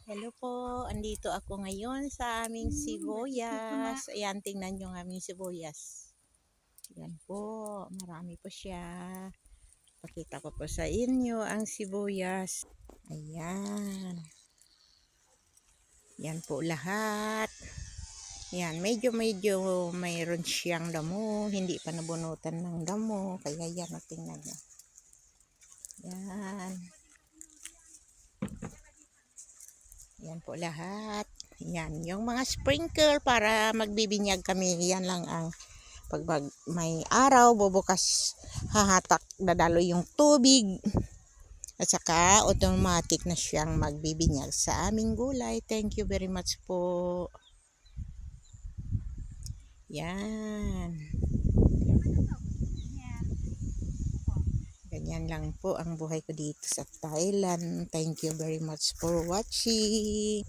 Hello po, andito ako ngayon sa aming sibuyas. Ayan, tingnan nyo ang aming sibuyas. Ayan po, marami po siya. Pakita ko po sa inyo ang sibuyas. Ayan. Yan po lahat. Yan, medyo mayroon siyang damo. Hindi pa nabunutan ng damo. Kaya yan, tingnan nyo. Yan. Yan po lahat. Yan, yung mga sprinkle para magbibinyag kami. Yan lang ang pag may araw, bubukas, hahatak, dadalo yung tubig. At saka automatic na siyang magbibinyag sa aming gulay. Thank you very much po. Yan. Ganyan lang po ang buhay ko dito sa Thailand. Thank you very much for watching.